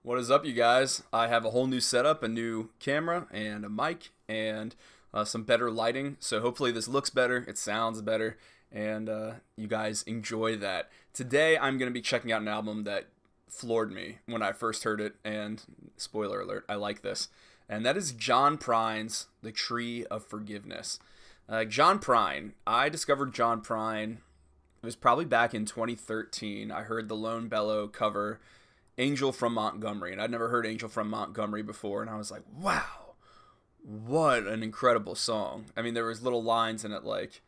What is up, you guys? I have a whole new setup, a new camera, and a mic, and some better lighting. So hopefully this looks better, it sounds better, and you guys enjoy that. Today I'm going to be checking out an album that floored me when I first heard it, and spoiler alert, I like this. And that is John Prine's The Tree of Forgiveness. John Prine, I discovered John Prine, it was probably back in 2013. I heard the Lone Bellow cover Angel from Montgomery, and I'd never heard Angel from Montgomery before, and I was like, wow, what an incredible song. I mean, there was little lines in it like,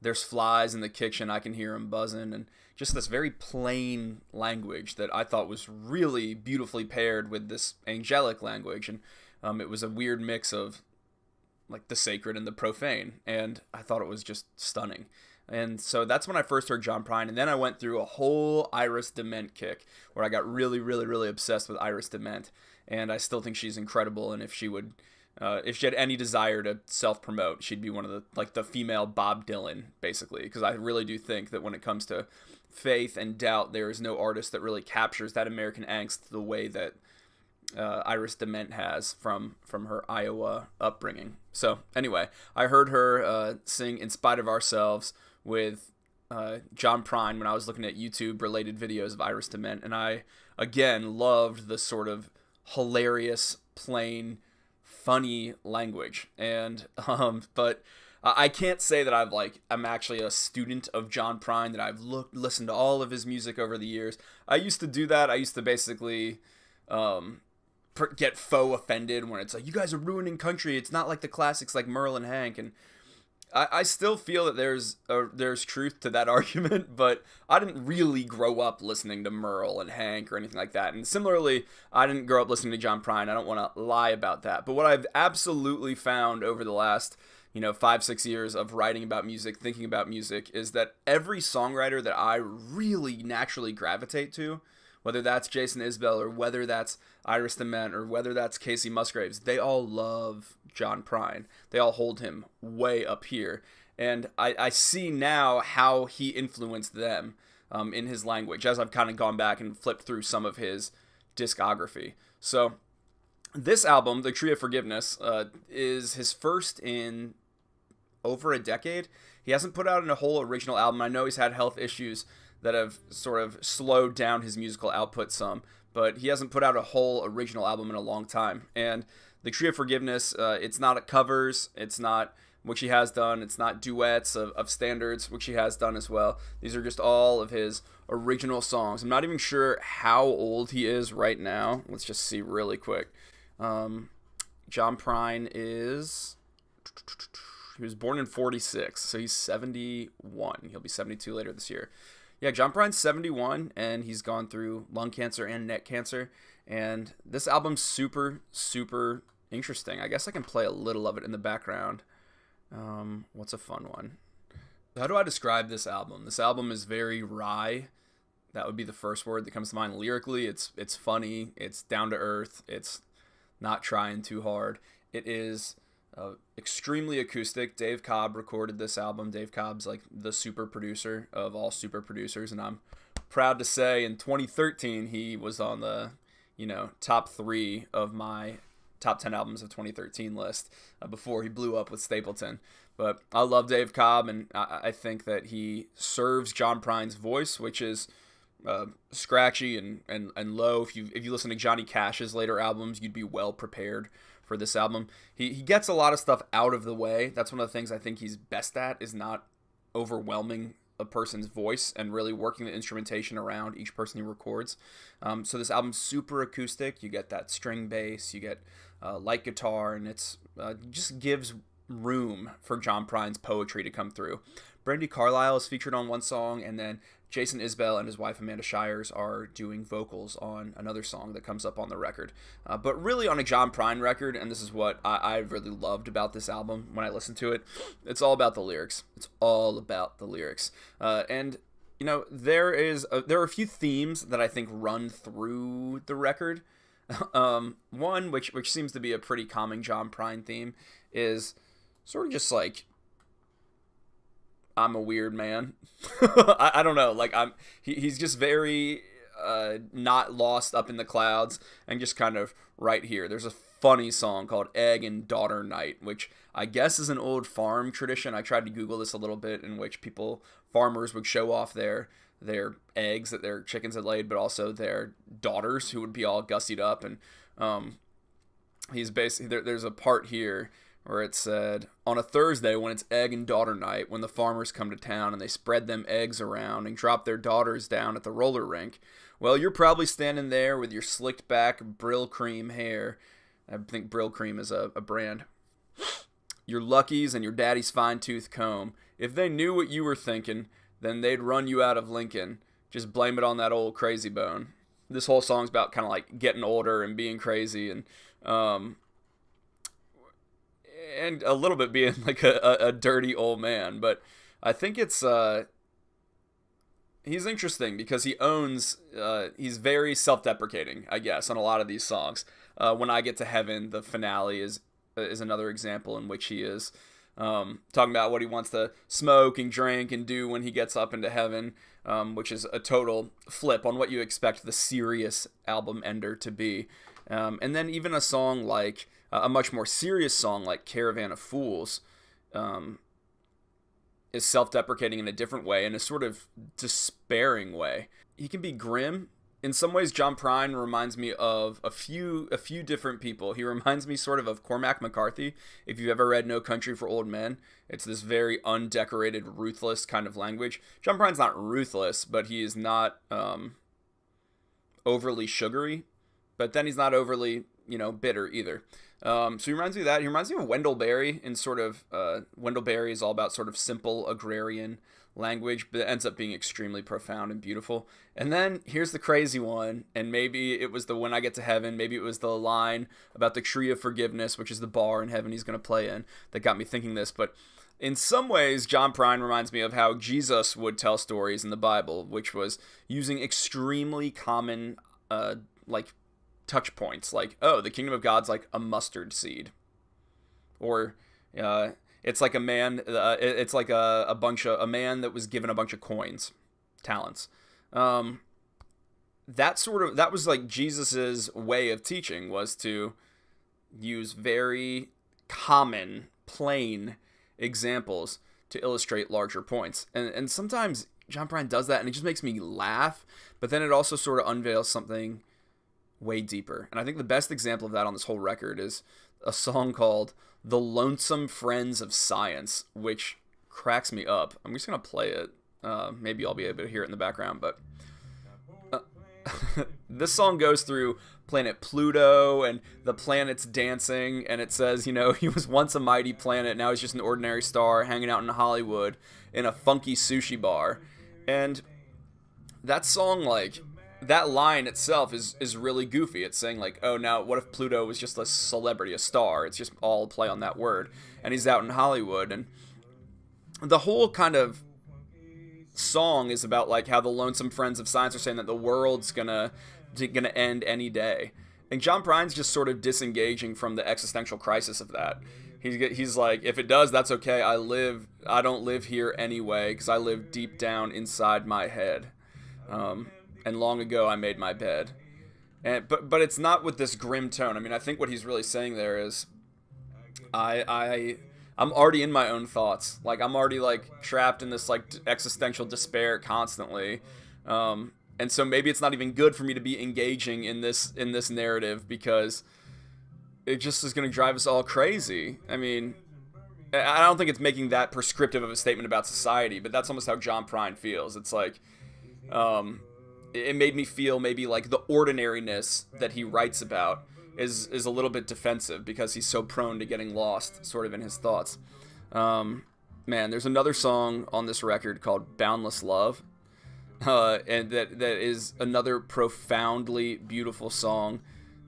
there's flies in the kitchen, I can hear them buzzing, and just this very plain language that I thought was really beautifully paired with this angelic language, and it was a weird mix of like the sacred and the profane, and I thought it was just stunning. And so that's when I first heard John Prine, and then I went through a whole Iris DeMent kick where I got really, really, really obsessed with Iris DeMent, and I still think she's incredible. And if she had any desire to self-promote, she'd be one of the female Bob Dylan, basically, because I really do think that when it comes to faith and doubt, there is no artist that really captures that American angst the way that Iris DeMent has from her Iowa upbringing. So anyway, I heard her sing "In Spite of Ourselves" with John Prine when I was looking at YouTube related videos of Iris DeMent, and I again loved the sort of hilarious, plain, funny language. And but I can't say that I'm actually a student of John Prine, that I've listened to all of his music over the years. I used to do that. I used to basically get faux offended when it's like, you guys are ruining country, it's not like the classics like Merle and Hank, and I still feel that there's truth to that argument, but I didn't really grow up listening to Merle and Hank or anything like that. And similarly, I didn't grow up listening to John Prine. I don't want to lie about that. But what I've absolutely found over the last 5-6 years of writing about music, thinking about music, is that every songwriter that I really naturally gravitate to, whether that's Jason Isbell or whether that's Iris DeMent or whether that's Casey Musgraves, they all love John Prine. They all hold him way up here. And I see now how he influenced them in his language as I've kind of gone back and flipped through some of his discography. So this album, The Tree of Forgiveness, is his first in over a decade. He hasn't put out a whole original album. I know he's had health issues that have sort of slowed down his musical output some, but he hasn't put out a whole original album in a long time. And The Tree of Forgiveness, it's not covers, it's not, which he has done, it's not duets of standards, which he has done as well. These are just all of his original songs. I'm not even sure how old he is right now. Let's just see really quick. John Prine he was born in 46, so he's 71. He'll be 72 later this year. Yeah, John Prine's 71, and he's gone through lung cancer and neck cancer, and this album's super, super interesting. I guess I can play a little of it in the background. What's a fun one? How do I describe this album? This album is very wry. That would be the first word that comes to mind. Lyrically, it's funny, it's down to earth, it's not trying too hard. It is extremely acoustic. Dave Cobb recorded this album. Dave Cobb's like the super producer of all super producers, and I'm proud to say in 2013 he was on the top 3 of my top 10 albums of 2013 list before he blew up with Stapleton. But I love Dave Cobb, and I think that he serves John Prine's voice, which is scratchy and low. If you listen to Johnny Cash's later albums, you'd be well prepared for this album. He gets a lot of stuff out of the way. That's one of the things I think he's best at, is not overwhelming a person's voice and really working the instrumentation around each person he records. So this album's super acoustic. You get that string bass, you get light guitar, and it's just gives room for John Prine's poetry to come through. Brandi Carlile is featured on one song, and then Jason Isbell and his wife Amanda Shires are doing vocals on another song that comes up on the record. But really on a John Prine record, and this is what I really loved about this album when I listened to it, it's all about the lyrics. It's all about the lyrics. And there are a few themes that I think run through the record. One, which seems to be a pretty common John Prine theme, is sort of just like, I'm a weird man. I don't know. Like he's just very not lost up in the clouds and just kind of right here. There's a funny song called Egg and Daughter Night, which I guess is an old farm tradition. I tried to Google this a little bit, in which farmers would show off their eggs that their chickens had laid, but also their daughters, who would be all gussied up. And he's basically, there's a part here where it said, on a Thursday when it's egg and daughter night, when the farmers come to town and they spread them eggs around and drop their daughters down at the roller rink, well, you're probably standing there with your slicked back Brill Cream hair. I think Brill Cream is a brand. Your Luckies and your daddy's fine-tooth comb. If they knew what you were thinking, then they'd run you out of Lincoln. Just blame it on that old crazy bone. This whole song's about kind of like getting older and being crazy, and a little bit being like a dirty old man. But I think it's he's interesting because he owns he's very self-deprecating, I guess, on a lot of these songs. When I Get to Heaven, the finale is another example in which he is talking about what he wants to smoke and drink and do when he gets up into heaven, which is a total flip on what you expect the serious album ender to be. And then even a song like a much more serious song like Caravan of Fools is self-deprecating in a different way, in a sort of despairing way. He can be grim. In some ways, John Prine reminds me of a few different people. He reminds me sort of Cormac McCarthy. If you've ever read No Country for Old Men, it's this very undecorated, ruthless kind of language. John Prine's not ruthless, but he is not overly sugary. But then he's not overly, bitter either. So he reminds me of that. He reminds me of Wendell Berry in sort of, Wendell Berry is all about sort of simple agrarian language, but it ends up being extremely profound and beautiful. And then here's the crazy one, and maybe it was the When I Get to Heaven, maybe it was the line about the tree of forgiveness, which is the bar in heaven he's going to play in, that got me thinking this. But in some ways, John Prine reminds me of how Jesus would tell stories in the Bible, which was using extremely common touch points, like, oh, the kingdom of God's like a mustard seed, or it's like a man. It's like a man that was given a bunch of coins, talents. That was like Jesus's way of teaching, was to use very common, plain examples to illustrate larger points. And sometimes John Prine does that, and it just makes me laugh. But then it also sort of unveils something way deeper. And I think the best example of that on this whole record is a song called The Lonesome Friends of Science, which cracks me up. I'm just going to play it. Maybe I'll be able to hear it in the background, but this song goes through planet Pluto and the planets dancing, and it says, he was once a mighty planet, now he's just an ordinary star hanging out in Hollywood in a funky sushi bar. And that song, that line itself is really goofy. It's saying like, oh, now what if Pluto was just a celebrity, a star? It's just all play on that word. And he's out in Hollywood. And the whole kind of song is about like how the lonesome friends of science are saying that the world's gonna end any day. And John Prine's just sort of disengaging from the existential crisis of that. He's like, if it does, that's okay. I don't live here anyway, because I live deep down inside my head. And long ago I made my bed. But it's not with this grim tone. I mean, I think what he's really saying there is I'm already in my own thoughts. Like, I'm already like trapped in this like existential despair constantly. And so maybe it's not even good for me to be engaging in this narrative, because it just is going to drive us all crazy. I mean, I don't think it's making that prescriptive of a statement about society, but that's almost how John Prine feels. It's like, it made me feel maybe like the ordinariness that he writes about is a little bit defensive, because he's so prone to getting lost sort of in his thoughts. Man, there's another song on this record called Boundless Love, and that is another profoundly beautiful song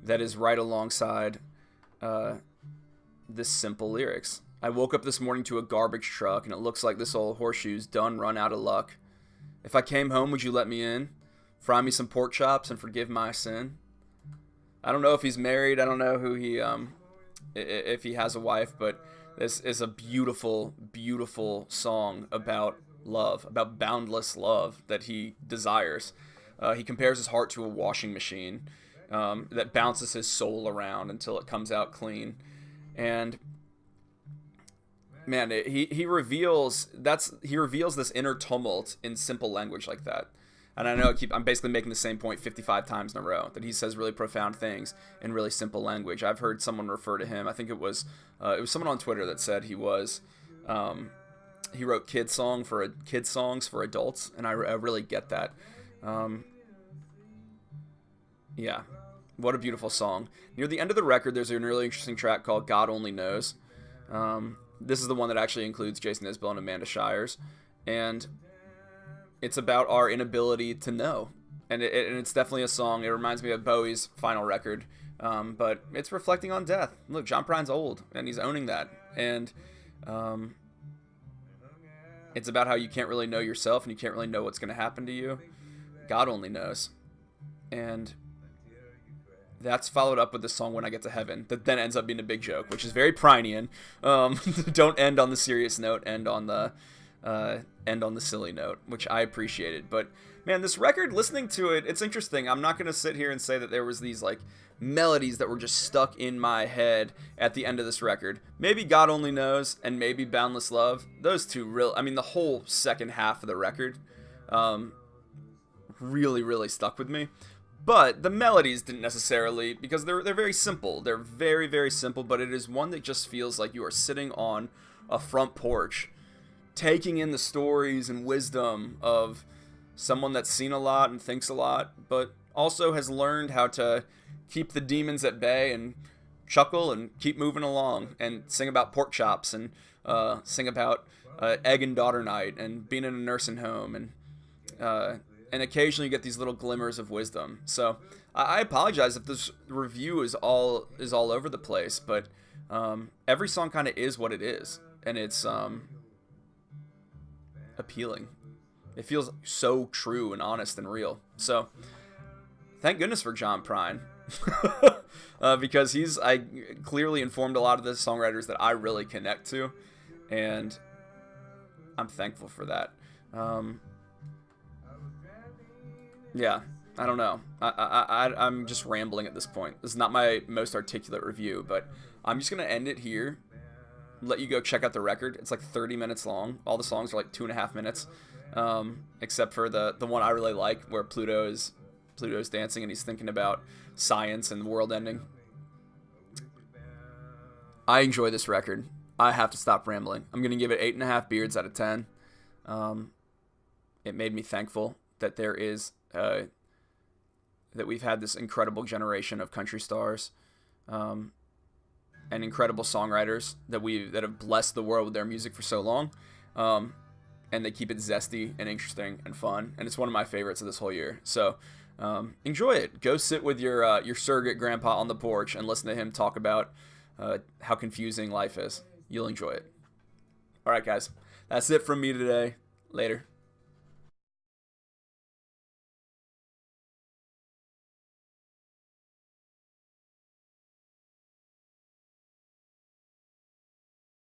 that is right alongside this simple lyrics. I woke up this morning to a garbage truck, and it looks like this old horseshoe's done run out of luck. If I came home, would you let me in? Fry me some pork chops and forgive my sin. I don't know if he's married. I don't know who if he has a wife, but this is a beautiful, beautiful song about love, about boundless love that he desires. He compares his heart to a washing machine that bounces his soul around until it comes out clean. And man, he reveals this inner tumult in simple language like that. And I know I'm basically making the same point 55 times in a row, that he says really profound things in really simple language. I've heard someone refer to him. I think it was someone on Twitter that said he wrote kids songs for adults, and I really get that. Yeah, what a beautiful song. Near the end of the record, there's a really interesting track called "God Only Knows." This is the one that actually includes Jason Isbell and Amanda Shires, and it's about our inability to know. And it's definitely a song. It reminds me of Bowie's final record, but it's reflecting on death. Look, John Prine's old, and he's owning that. And it's about how you can't really know yourself, and you can't really know what's going to happen to you. God only knows. And that's followed up with the song "When I Get to Heaven," that then ends up being a big joke, which is very Prinean. Don't end on the serious note, end on the silly note, which I appreciated. But man, this record, listening to it, it's interesting. I'm not going to sit here and say that there was these like melodies that were just stuck in my head at the end of this record. Maybe "God Only Knows" and maybe "Boundless Love." Those two the whole second half of the record really, really stuck with me. But the melodies didn't necessarily, because they're very simple. They're very, very simple, but it is one that just feels like you are sitting on a front porch, taking in the stories and wisdom of someone that's seen a lot and thinks a lot, but also has learned how to keep the demons at bay and chuckle and keep moving along and sing about pork chops and sing about egg and daughter night and being in a nursing home and occasionally you get these little glimmers of wisdom. So I apologize if this review is all over the place, but every song kind of is what it is, and it's appealing. It feels so true and honest and real. So thank goodness for John Prine. Because I clearly informed a lot of the songwriters that I really connect to, and I'm thankful for that. Yeah, I don't know. I'm just rambling at this point. This is not my most articulate review, but I'm just going to end it here. Let you go check out the record. It's like 30 minutes long. All the songs are like 2.5 minutes, except for the one I really like, where Pluto's dancing and he's thinking about science and the world ending. I enjoy this record. I have to stop rambling. I'm going to give it 8.5 beards out of 10. It made me thankful that there is that we've had this incredible generation of country stars and incredible songwriters that have blessed the world with their music for so long, and they keep it zesty and interesting and fun, and it's one of my favorites of this whole year. So enjoy it. Go sit with your surrogate grandpa on the porch and listen to him talk about how confusing life is. You'll enjoy it. All right, guys, that's it from me today. Later.